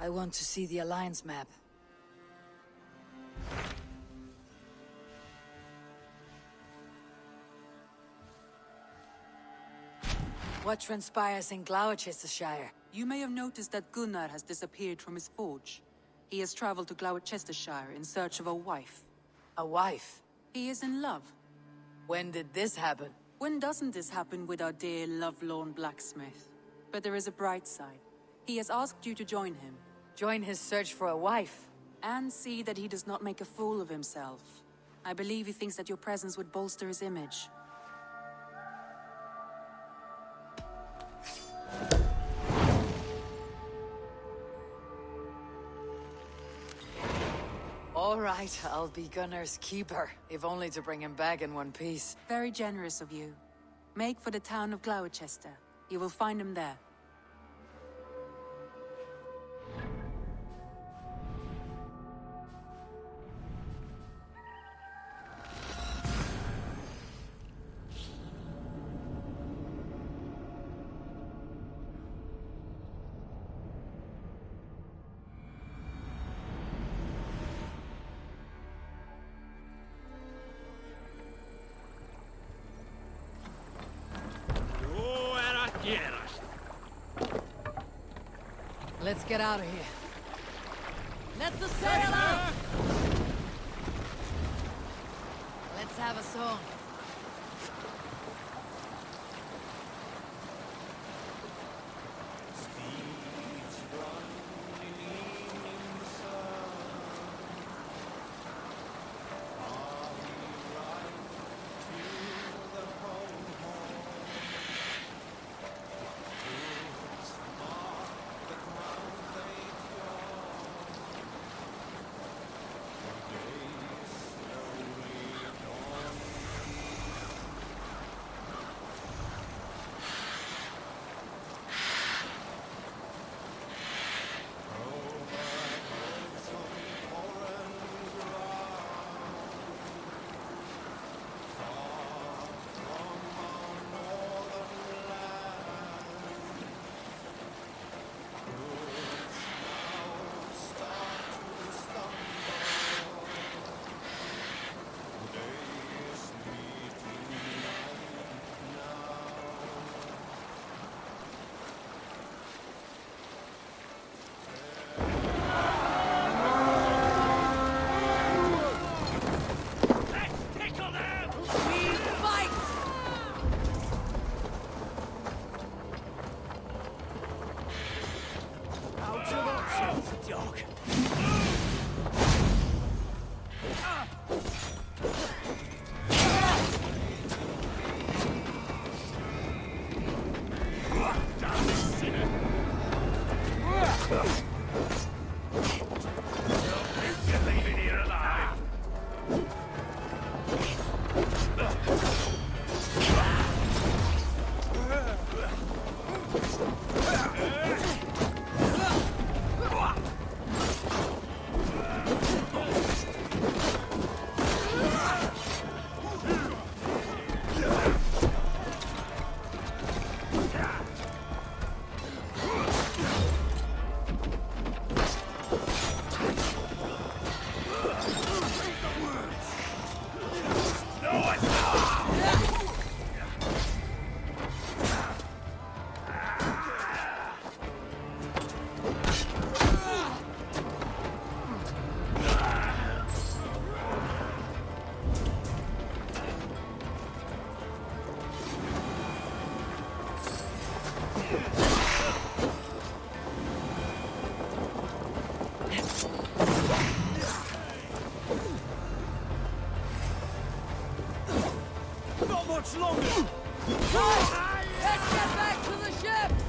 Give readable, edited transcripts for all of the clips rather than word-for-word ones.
I want to see the Alliance map. What transpires in Gloucestershire? You may have noticed that Gunnar has disappeared from his forge. He has traveled to Gloucestershire in search of a wife. A wife? He is in love. When did this happen? When doesn't this happen with our dear lovelorn blacksmith? But there is a bright side. He has asked you to join him. Join his search for a wife? And see that he does not make a fool of himself. I believe he thinks that your presence would bolster his image. All right, I'll be Gunnar's keeper, if only to bring him back in one piece. Very generous of you. Make for the town of Gloucester. You will find him there. Let's get out of here. Let the sail out! Let's have a song. much longer! Let's get back to the ship!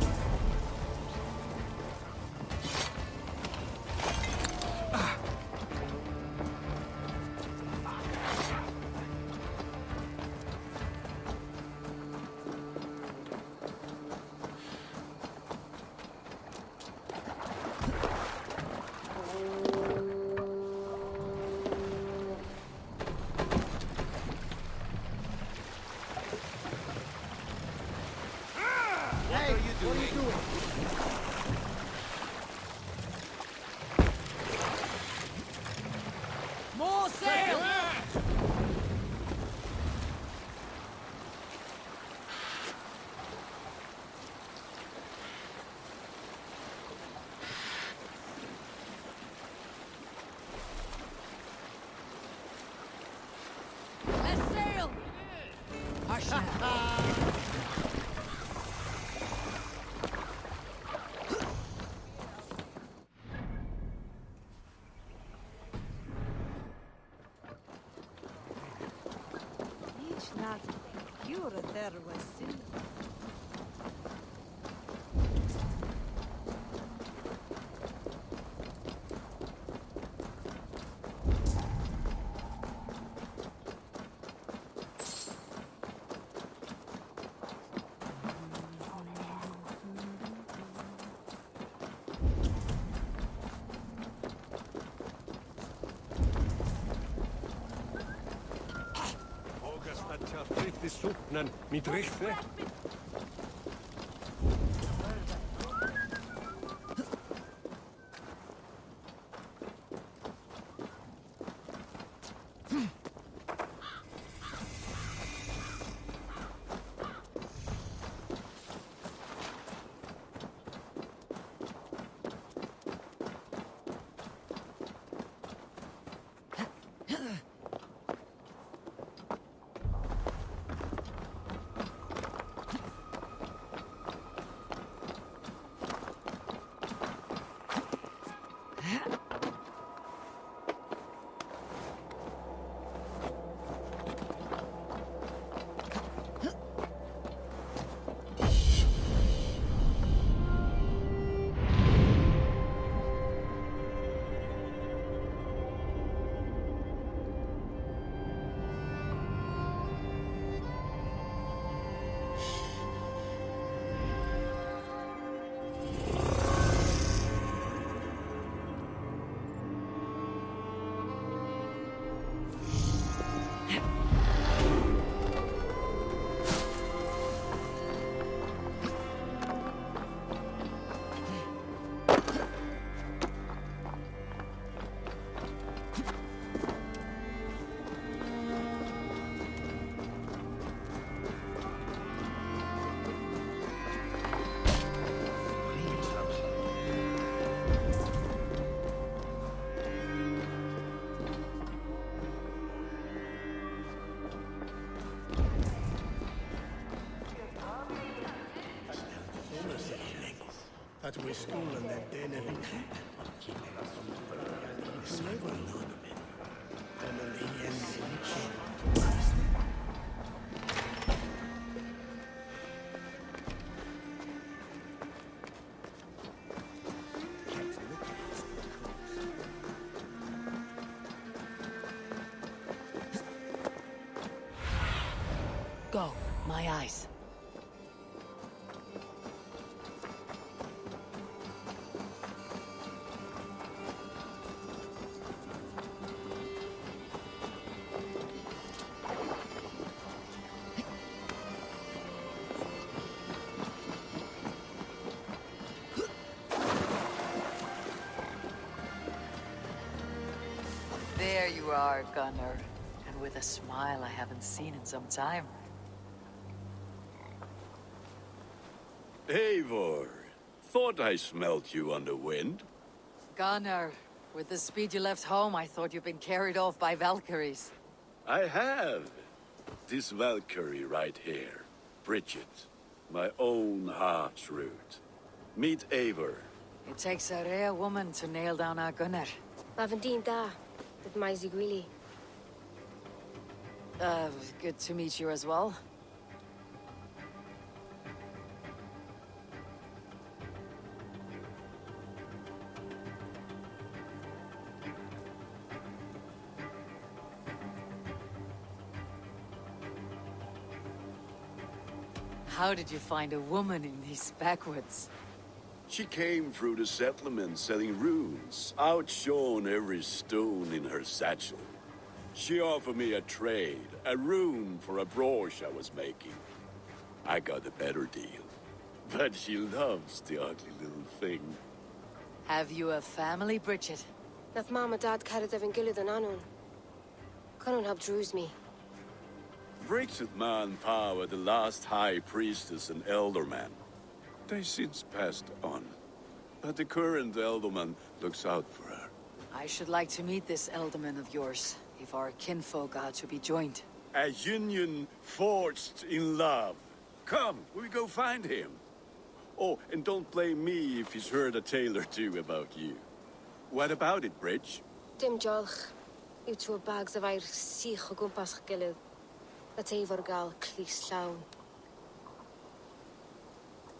Suppen mit Richte. At we school and then deneli. Never known of it. And then the end. Go, my eyes. There you are, Gunnar. And with a smile I haven't seen in some time. Eivor, thought I smelt you on the wind. Gunnar, with the speed you left home, I thought you'd been carried off by Valkyries. I have. This Valkyrie right here, Bridget, my own heart's root. Meet Eivor. It takes a rare woman to nail down our Gunnar. Lavendine da, with my Zigwili. Good to meet you as well. How did you find a woman in these backwoods? She came through the settlement selling runes, outshone every stone in her satchel. She offered me a trade, a rune for a brooch I was making. I got a better deal. But she loves the ugly little thing. Have you a family, Bridget? Nath Mom and Dad carried Evan Gillard and Anun. Cannon helped druise me. Bridget Manpower, the last high priestess and elderman. They since passed on. But the current elderman looks out for her. I should like to meet this elderman of yours, if our kinfolk are to be joined. A union forged in love. Come, we go find him. Oh, and don't blame me if he's heard a tale or two about you. What about it, Bridge? Dim Jolch. You two bags of air sich o gwmpas Gillard. At Eivor gal clis llawn.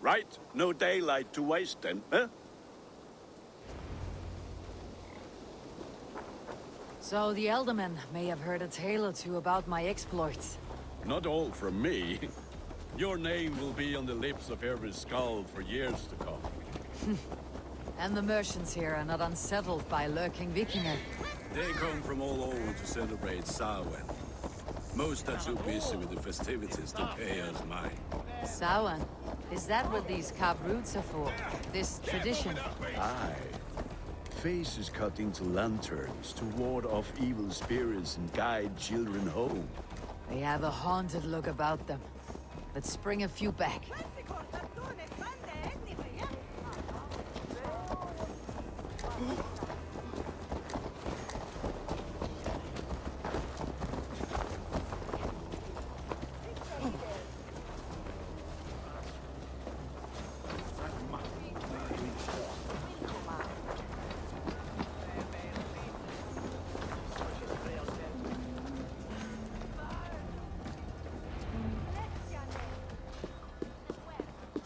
right? No daylight to waste then, huh? So the Eldermen may have heard a tale or two about my exploits. Not all from me. Your name will be on the lips of every skull for years to come. And the merchants here are not unsettled by lurking Vikinger. They come from all over to celebrate Samhain. Most are too busy with the festivities to pay us mind. Samhain? Is that what these carved roots are for? This tradition? Aye. Faces cut into lanterns to ward off evil spirits and guide children home. They have a haunted look about them. Let's bring a few back.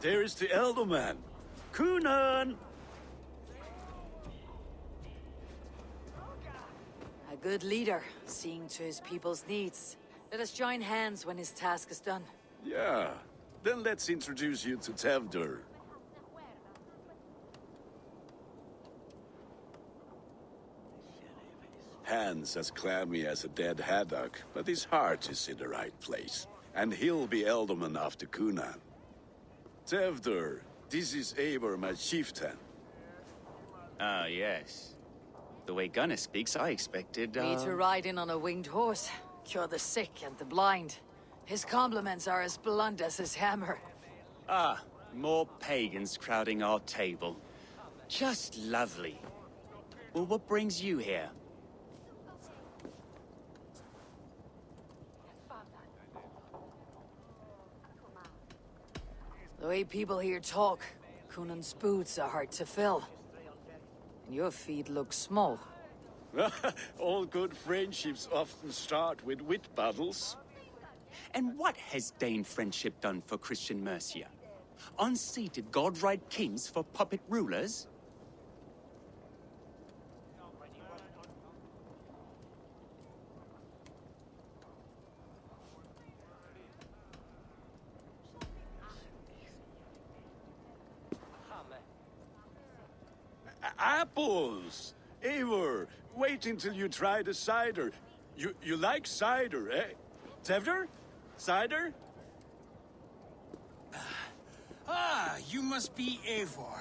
There is the Elderman. Kunan! A good leader, seeing to his people's needs. Let us join hands when his task is done. Yeah. Then let's introduce you to Tevder. Hands as clammy as a dead haddock, but his heart is in the right place. And he'll be Elderman after Kunan. Tevder, this is Eivor, my chieftain. Ah, yes. The way Gunnar speaks, I expected, Me to ride in on a winged horse, cure the sick and the blind. His compliments are as blunt as his hammer. Ah, more pagans crowding our table. Just lovely. Well, what brings you here? The way people here talk, Kunan's boots are hard to fill. And your feet look small. All good friendships often start with wit battles. And what has Dane friendship done for Christian Mercia? Unseated godright kings for puppet rulers? Apples! Eivor, wait until you try the cider. You like cider, eh? Tevder? Cider? Ah, you must be Eivor.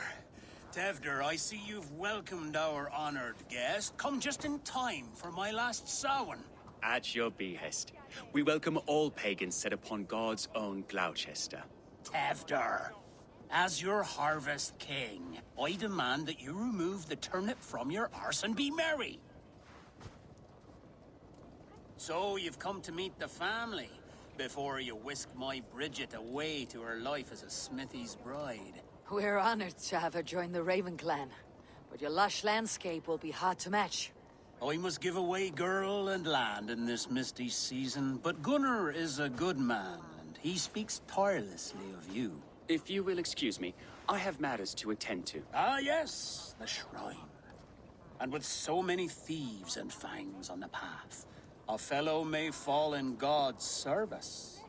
Tevder, I see you've welcomed our honored guest. Come just in time for my last Samhain. At your behest. We welcome all pagans set upon God's own Gloucester. Tevder, as your harvest king, I demand that you remove the turnip from your arse and be merry. So you've come to meet the family before you whisk my Bridget away to her life as a smithy's bride. We're honored to have her join the Raven clan, but your lush landscape will be hard to match. I must give away girl and land in this misty season, but Gunnar is a good man, and he speaks tirelessly of you. If you will excuse me, I have matters to attend to. Ah, yes, the shrine. And with so many thieves and fangs on the path, a fellow may fall in God's service.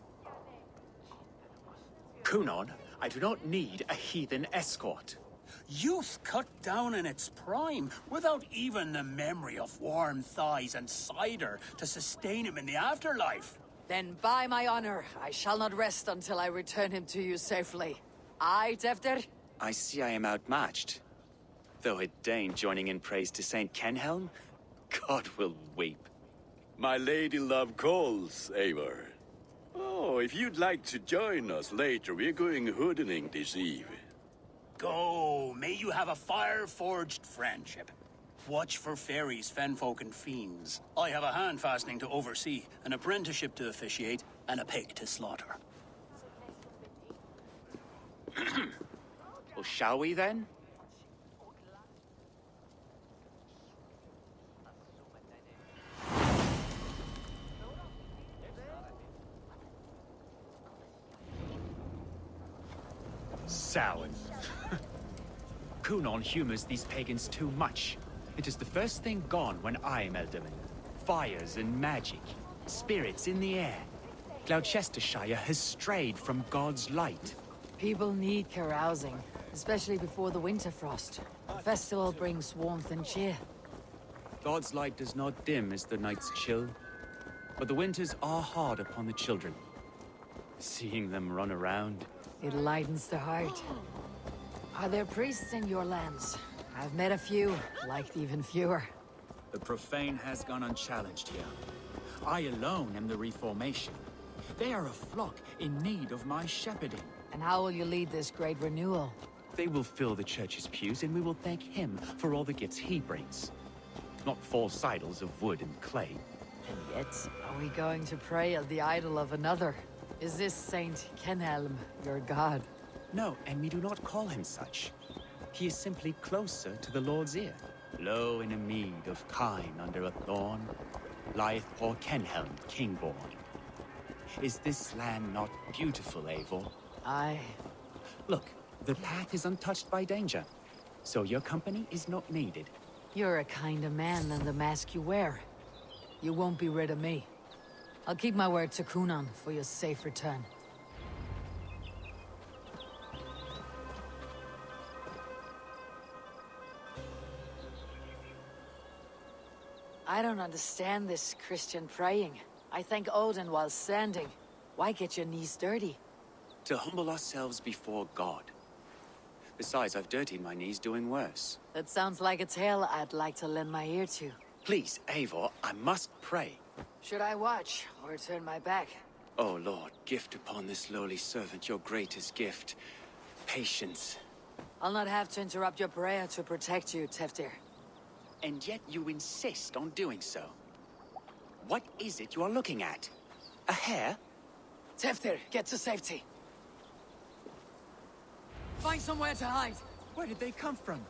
Kunan, I do not need a heathen escort. Youth cut down in its prime, without even the memory of warm thighs and cider to sustain him in the afterlife. Then by my honor, I shall not rest until I return him to you safely. Aye, Tevder? I see I am outmatched. Though a Dane joining in praise to Saint Kenhelm, God will weep. My lady love calls, Eivor. Oh, if you'd like to join us later, we're going hoodening this eve. Go, may you have a fire-forged friendship. Watch for fairies, fenfolk, and fiends. I have a hand fastening to oversee, an apprenticeship to officiate, and a pig to slaughter. Well, shall we then? Soured. Kunon humors these pagans too much. It is the first thing gone when I am Elderman. Fires and magic, spirits in the air. Gloucestershire has strayed from God's light. People need carousing, especially before the winter frost. The festival brings warmth and cheer. God's light does not dim as the nights chill, but the winters are hard upon the children. Seeing them run around. It lightens the heart. Are there priests in your lands? I've met a few, liked even fewer. The profane has gone unchallenged here. I alone am the reformation. They are a flock in need of my shepherding. And how will you lead this great renewal? They will fill the church's pews, and we will thank him for all the gifts he brings. Not false idols of wood and clay. And yet, are we going to pray at the idol of another? Is this Saint Kenelm your god? No, and we do not call him such. He is simply closer to the Lord's ear. Low in a mead of kine under a thorn, lieth poor Kenhelm, king-born. Is this land not beautiful, Eivor? Aye. Look, the path is untouched by danger, so your company is not needed. You're a kinder man than the mask you wear. You won't be rid of me. I'll keep my word to Kunan for your safe return. I don't understand this Christian praying. I thank Odin while standing. Why get your knees dirty? To humble ourselves before God. Besides, I've dirtied my knees doing worse. That sounds like a tale I'd like to lend my ear to. Please, Eivor, I must pray. Should I watch or turn my back? Oh, Lord, gift upon this lowly servant your greatest gift. Patience. I'll not have to interrupt your prayer to protect you, Teftir. And yet you insist on doing so. What is it you are looking at? A hare? Teftir, get to safety. Find somewhere to hide. Where did they come from?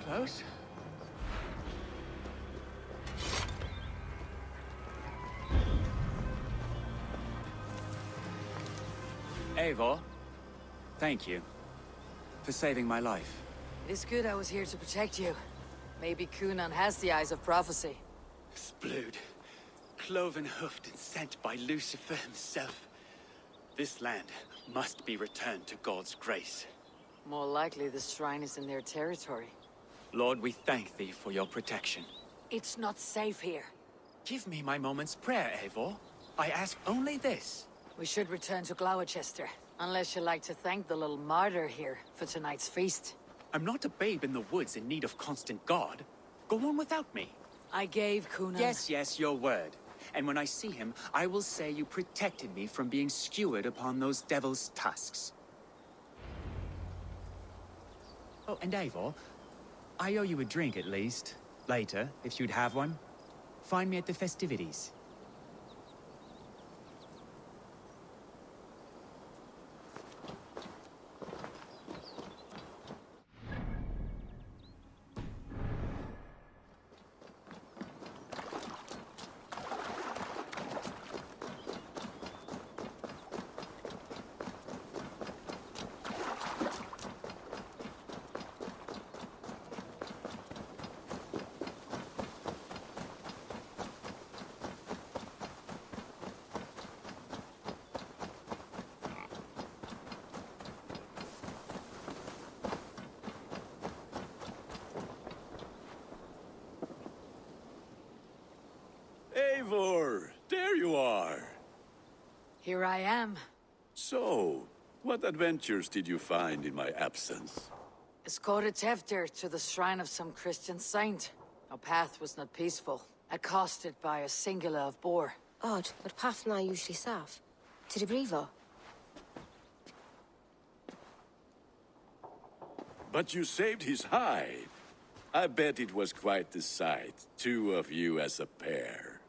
Close. Eivor, thank you for saving my life. It is good I was here to protect you. Maybe Kunan has the eyes of prophecy. Splued, cloven hoofed and sent by Lucifer himself. This land must be returned to God's grace. More likely the shrine is in their territory. Lord, we thank thee for your protection. It's not safe here. Give me my moment's prayer, Eivor. I ask only this. We should return to Gloucester, unless you'd like to thank the little martyr here for tonight's feast. I'm not a babe in the woods in need of constant guard. Go on without me. I gave Kunan... Yes, your word. And when I see him, I will say you protected me from being skewered upon those devil's tusks. Oh, and Eivor, I owe you a drink at least. Later, if you'd have one. Find me at the festivities. Eivor, there you are. Here I am. So, what adventures did you find in my absence? Escorted Teftir to the shrine of some Christian saint. Our path was not peaceful. Accosted by a singular of boar. Odd, but path na usually safe. To the brifo? But you saved his hide. I bet it was quite the sight, two of you as a pair.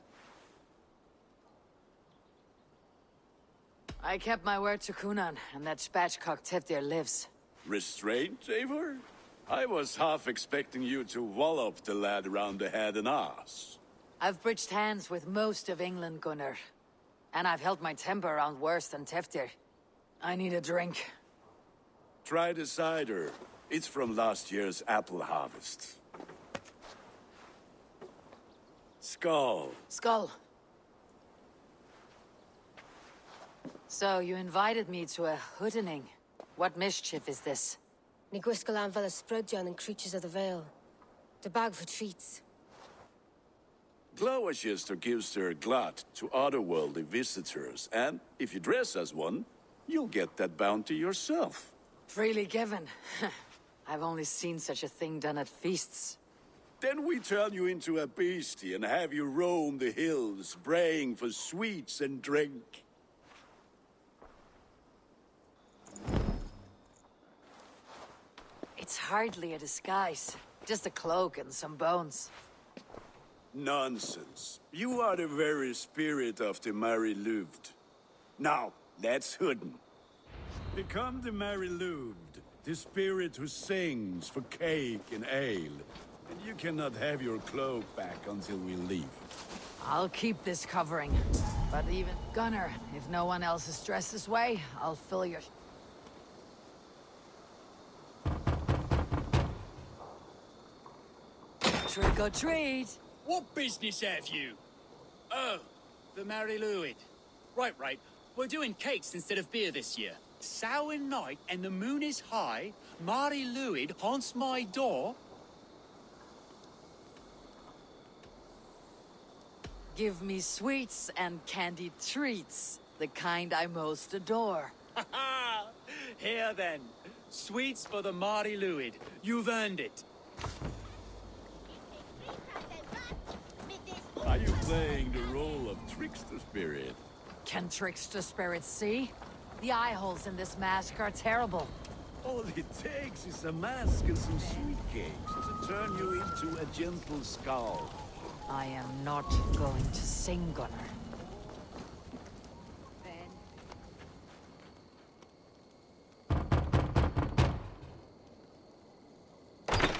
I kept my word to Kunan, and that spatchcock Tifdir lives. Restraint, Eivor? I was half expecting you to wallop the lad around the head and ass. I've bridged hands with most of England, Gunnar. And I've held my temper around worse than Tifdir. I need a drink. Try the cider. It's from last year's apple harvest. Skull. Skull. So, you invited me to a hoodening. What mischief is this? Ní gwisgail an bhealach sprudjan and creatures of the Vale. The bag for treats. Gloucester gives their glut to otherworldly visitors, and if you dress as one, you'll get that bounty yourself. Freely given. I've only seen such a thing done at feasts. Then we turn you into a beastie and have you roam the hills, braying for sweets and drink. It's hardly a disguise. Just a cloak and some bones. Nonsense. You are the very spirit of the Mary Louved. Now, let's hoodin. Become the Mary Louved, the spirit who sings for cake and ale. And you cannot have your cloak back until we leave. I'll keep this covering. But even Gunnar, if no one else is dressed this way, I'll fill your... Trick or treat! What business have you? Oh, the Mary Louid. Right. We're doing cakes instead of beer this year. Sour night and the moon is high. Mary Louid haunts my door. Give me sweets and candied treats, the kind I most adore. Ha ha! Here then. Sweets for the Mary Louid. You've earned it. Are you playing the role of trickster spirit? Can trickster spirits see? The eye holes in this mask are terrible. All it takes is a mask and some sweet cakes to turn you into a gentle skull. I am not going to sing, Gunnar.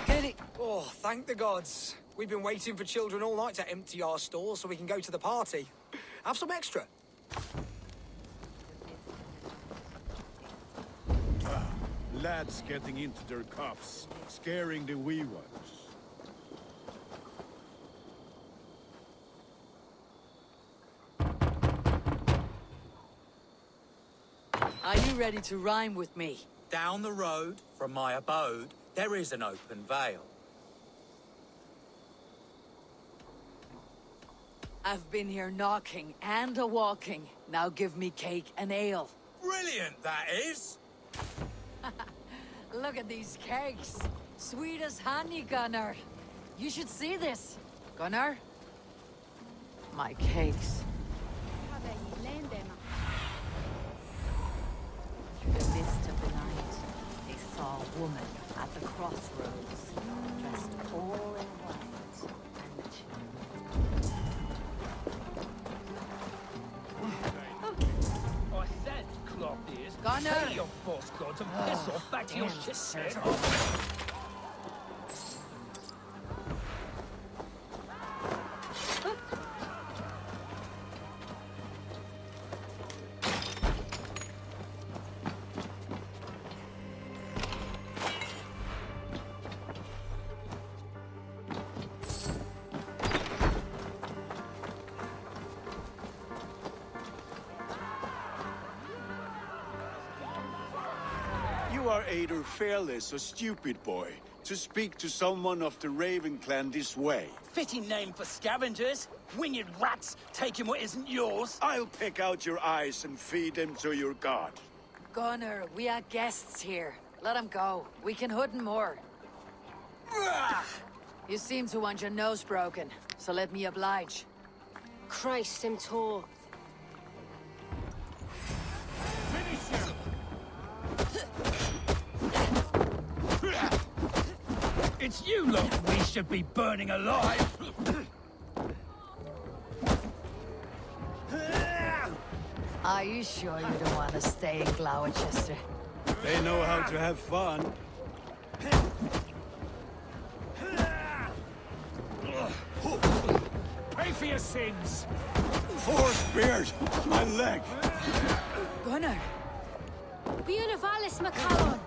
Kitty! Oh, thank the gods. We've been waiting for children all night to empty our stores so we can go to the party. Have some extra. Lads getting into their cups, scaring the wee ones. Are you ready to rhyme with me? Down the road from my abode, there is an open vale. I've been here knocking and a-walking. Now give me cake and ale. Brilliant, that is! Look at these cakes. Sweet as honey, Gunnar. You should see this. Gunnar? My cakes. Through the mist of the night, they saw a woman at the crossroads, dressed all in white and chill. I said, clock ears. Gunnar! Pay your boss gods and piss off back to your shit. You are either fearless or stupid, boy, to speak to someone of the Raven clan this way. Fitting name for scavengers. Winged rats taking what isn't yours. I'll pick out your eyes and feed them to your god. Gunnar, we are guests here. Let him go. We can hood more. You seem to want your nose broken, so let me oblige. Christ, him tall. It's you lot we should be burning alive! Are you sure you don't want to stay in Gloucester? They know how to have fun. Pay for your sins! Four spears! My leg! Gunnar! Bionavalis Macallon!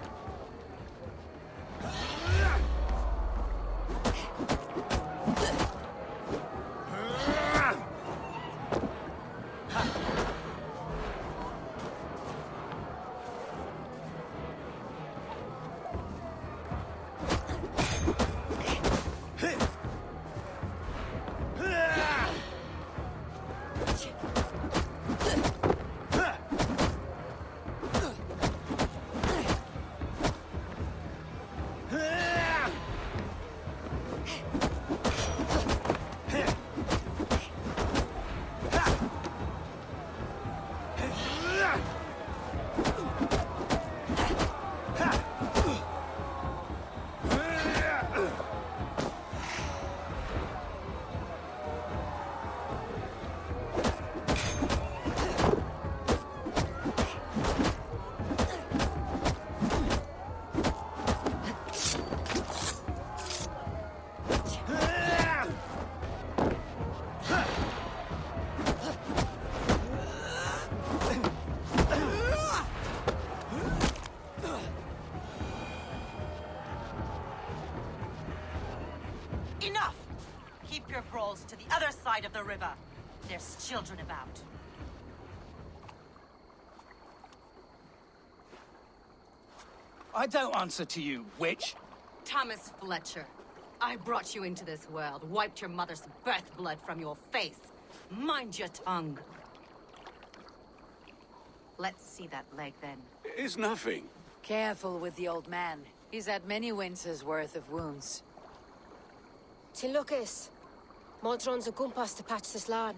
Enough! Keep your brawls to the other side of the river. There's children about. I don't answer to you, witch. Thomas Fletcher, I brought you into this world, wiped your mother's birth blood from your face. Mind your tongue. Let's see that leg then. It's nothing. Careful with the old man. He's had many winters' worth of wounds. Tilukis. Modron's a gumpas to patch this land.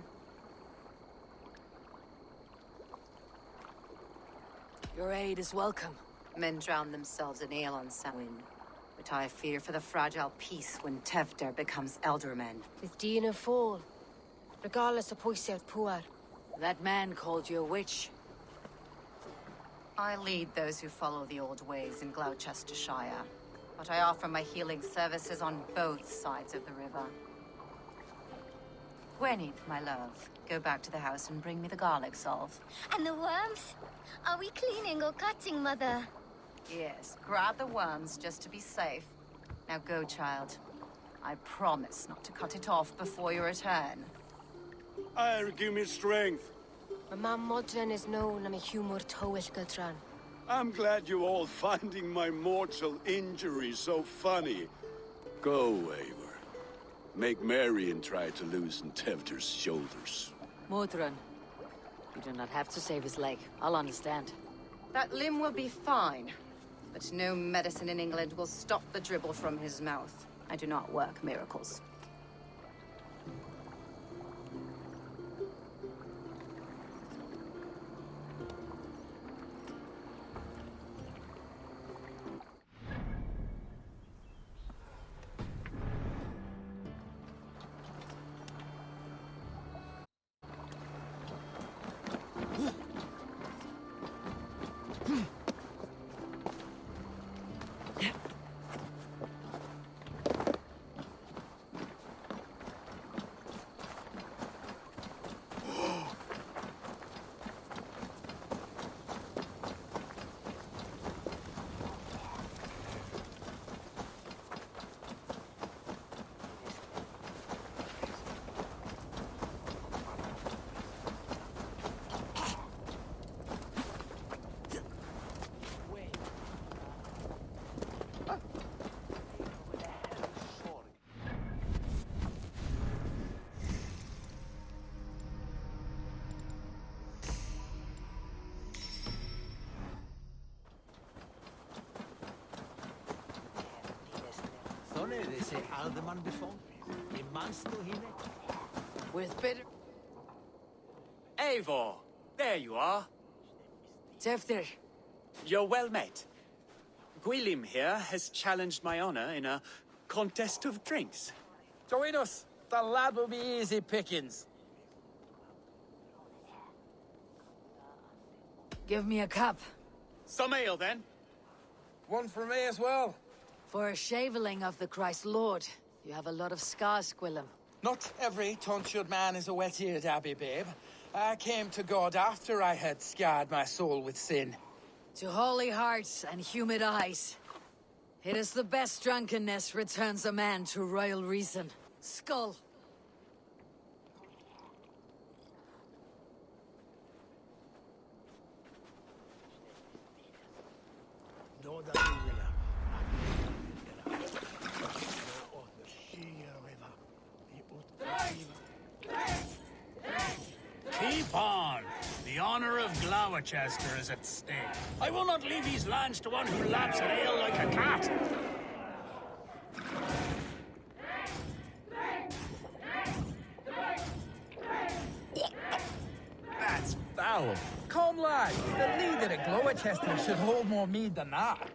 Your aid is welcome. Men drown themselves in ale on Samhain. But I fear for the fragile peace when Tevder becomes elderman. With Dina fall. Regardless of Poisiat Puar. That man called you a witch. I lead those who follow the old ways in Gloucestershire. But I offer my healing services on both sides of the river. Gwyneth, my love, go back to the house and bring me the garlic salve. And the worms? Are we cleaning or cutting, Mother? Yes, grab the worms just to be safe. Now go, child. I promise not to cut it off before your return. Give me strength. My mam Modron is known I'm a humor towish Gudran. I'm glad you're all finding my mortal injury so funny. Go, Eivor. Make merry and try to loosen Tevder's shoulders. Modron, you do not have to save his leg. I'll understand. That limb will be fine. But no medicine in England will stop the dribble from his mouth. I do not work miracles. With bitter... Eivor, there you are. Tevder. You're well met. Gwilym here has challenged my honor in a contest of drinks. Join us. The lad will be easy pickings. Give me a cup. Some ale, then. One for me as well. For a shaveling of the Christ Lord, you have a lot of scars, Gwillem. Not every tonsured man is a wet-eared Abbey, babe. I came to God after I had scarred my soul with sin. To holy hearts and humid eyes. It is the best drunkenness returns a man to royal reason. Skull. Keep on. The honor of Gloucester is at stake. I will not leave these lands to one who laps at ale like a cat. That's foul. Come, lad. The leader of Gloucester should hold more mead than that.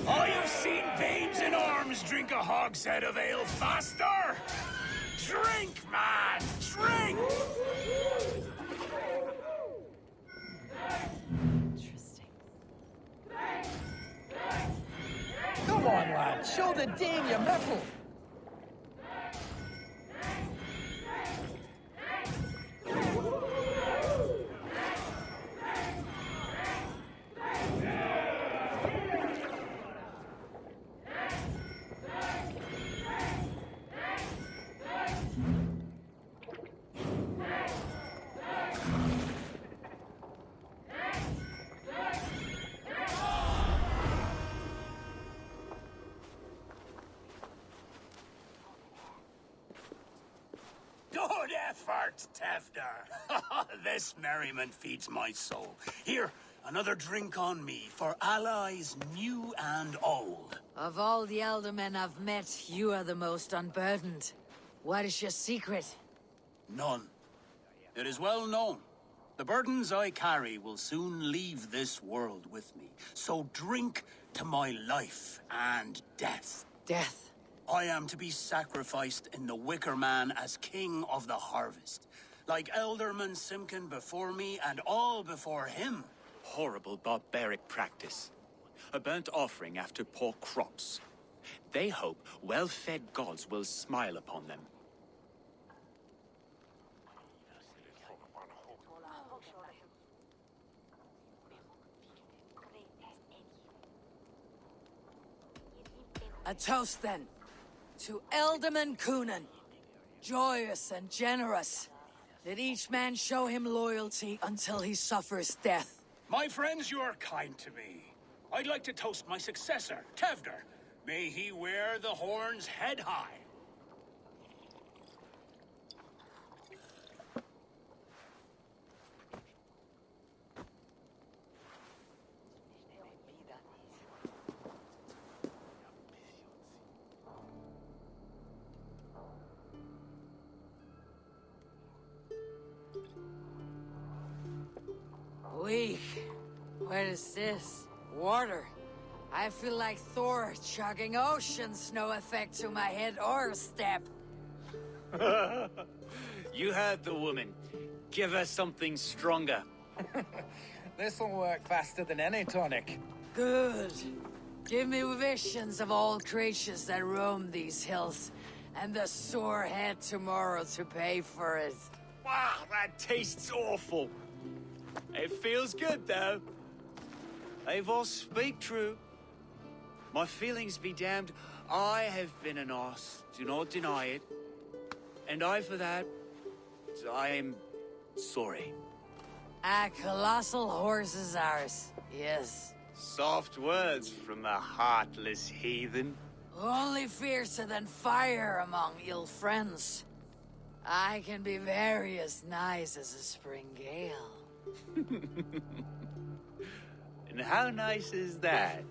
I have seen babes in arms drink a hogshead of ale faster! Drink, man! Drink! Interesting. Come on, lad. Show the Dane your mettle. Good effort, Tevder. This merriment feeds my soul. Here, another drink on me for allies new and old. Of all the aldermen I've met, you are the most unburdened. What is your secret? None. It is well known. The burdens I carry will soon leave this world with me. So drink to my life and death. Death. I am to be sacrificed in the Wicker Man as king of the harvest. Like Elderman Simkin before me and all before him. Horrible barbaric practice. A burnt offering after poor crops. They hope well-fed gods will smile upon them. A toast, then. To Elderman Coonan. Joyous and generous. Let each man show him loyalty until he suffers death. My friends, you are kind to me. I'd like to toast my successor, Tevder. May he wear the horns head high. Weak. What is this? Water. I feel like Thor chugging oceans. No effect to my head or step. You heard the woman. Give her something stronger. This'll work faster than any tonic. Good. Give me visions of all creatures that roam these hills, and the sore head tomorrow to pay for it. Wow, that tastes awful. It feels good, though. Eivor, speak true. My feelings be damned. I have been an arse. Do not deny it. And I, for that, I am sorry. A colossal horse is ours. Yes. Soft words from a heartless heathen. Only fiercer than fire among ill friends. I can be very as nice as a spring gale. And how nice is that?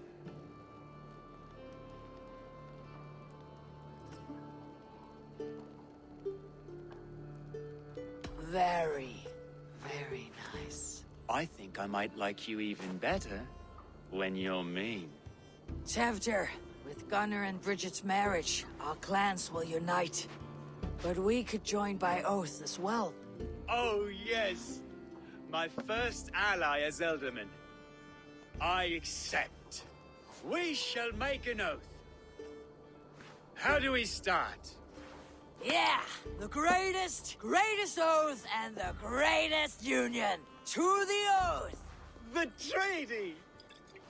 Very, very think I might like you even better when you're mean. Tevder, with Gunnar and Bridget's marriage, our clans will unite. But we could join by oath as well. Oh, yes. My first ally as Elderman. I accept. We shall make an oath. How do we start? Yeah! The greatest oath and the greatest union! To the oath! The treaty!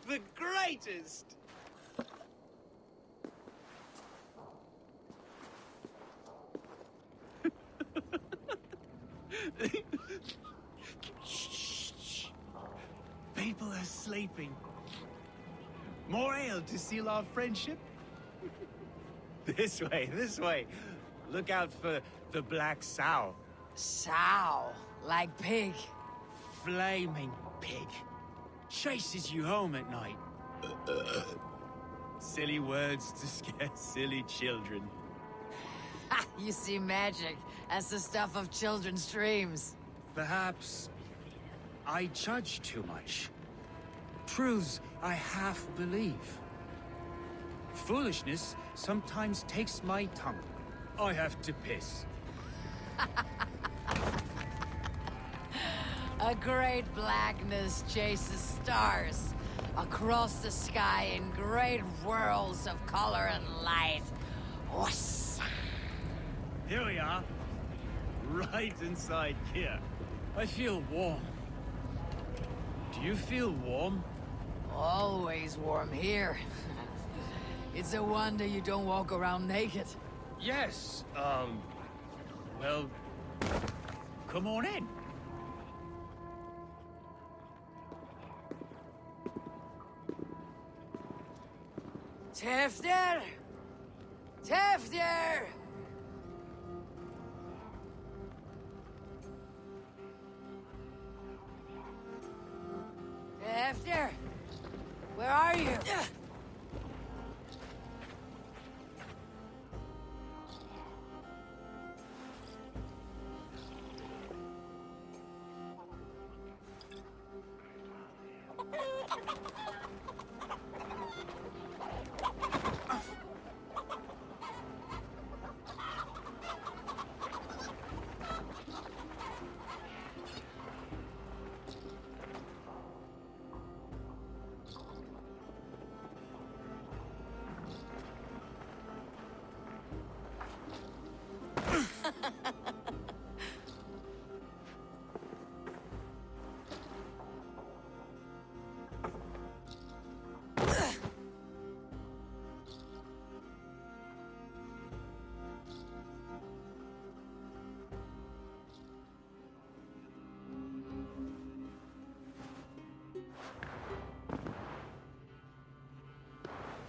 The greatest! Shh. People are sleeping. More ale to seal our friendship? This way. Look out for the black sow. Sow. Like pig. Flaming pig. Chases you home at night. Silly words to scare silly children. You see magic as the stuff of children's dreams. Perhaps I judge too much. Truths I half believe. Foolishness sometimes takes my tongue. I have to piss. A great blackness chases stars across the sky in great whirls of color and light. Whoosh. Here we are. Right inside here. I feel warm. Do you feel warm? Always warm here. It's a wonder you don't walk around naked. Yes, well, come on in. Tefter! Tefter! Tefter! Where are you?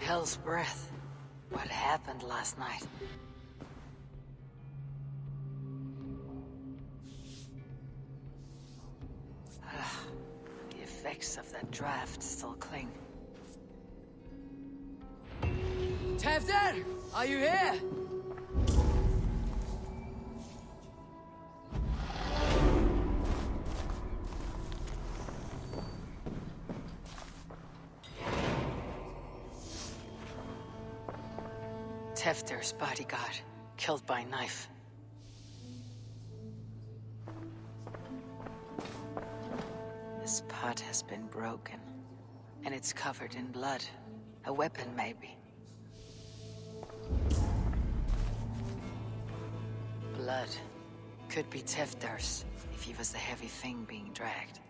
Hell's breath. What happened last night? The effects of that draft still cling. Tefter! Are you here? Tefter's bodyguard, killed by knife. This pot has been broken, and it's covered in blood. A weapon, maybe. Blood. Could be Tefter's, if he was the heavy thing being dragged.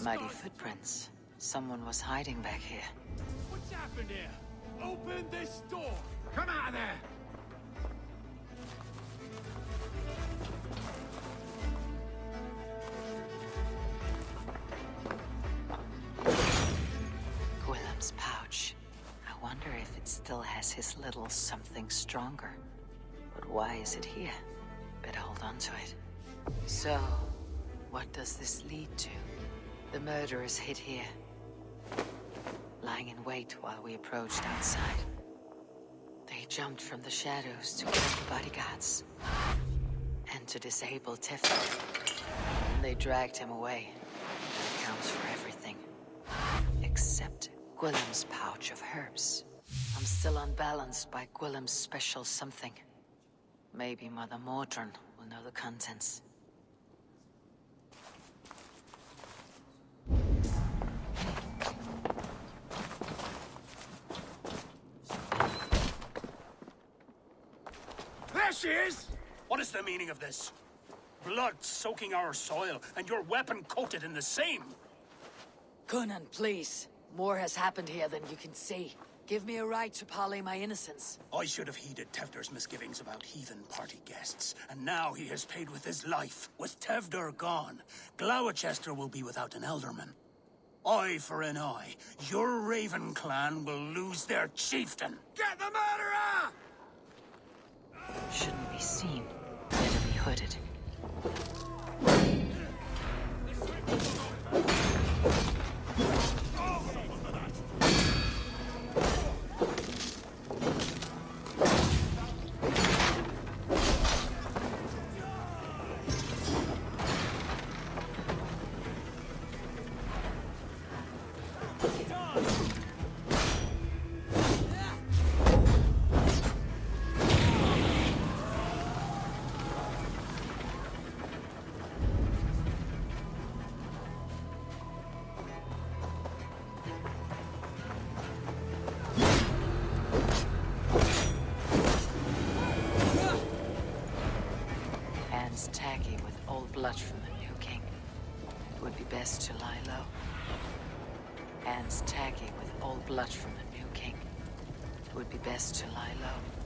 Mighty footprints. Someone was hiding back here. What's happened here? Open this door! Come out of there! Willem's pouch. I wonder if it still has his little something stronger. But why is it here? Better hold on to it. So, What does this lead to? The murderers hid here, lying in wait while we approached outside. They jumped from the shadows to kill the bodyguards and to disable Teflon. And they dragged him away. That accounts for everything. Except Gwillem's pouch of herbs. I'm still unbalanced by Gwillem's special something. Maybe Mother Mordran will know the contents. There she is! What is the meaning of this? Blood soaking our soil, and your weapon coated in the same! Conan, please. More has happened here than you can see. Give me a right to parley my innocence. I should have heeded Tevder's misgivings about heathen party guests, and now he has paid with his life. With Tevder gone, Gloucester will be without an elderman. Eye for an eye. Your Raven clan will lose their chieftain. Get the murderer! Shouldn't be seen. Better be hooded. Taggy with old blood from the new king. It would be best to lie low. Hands taggy with old blood from the new king. It would be best to lie low.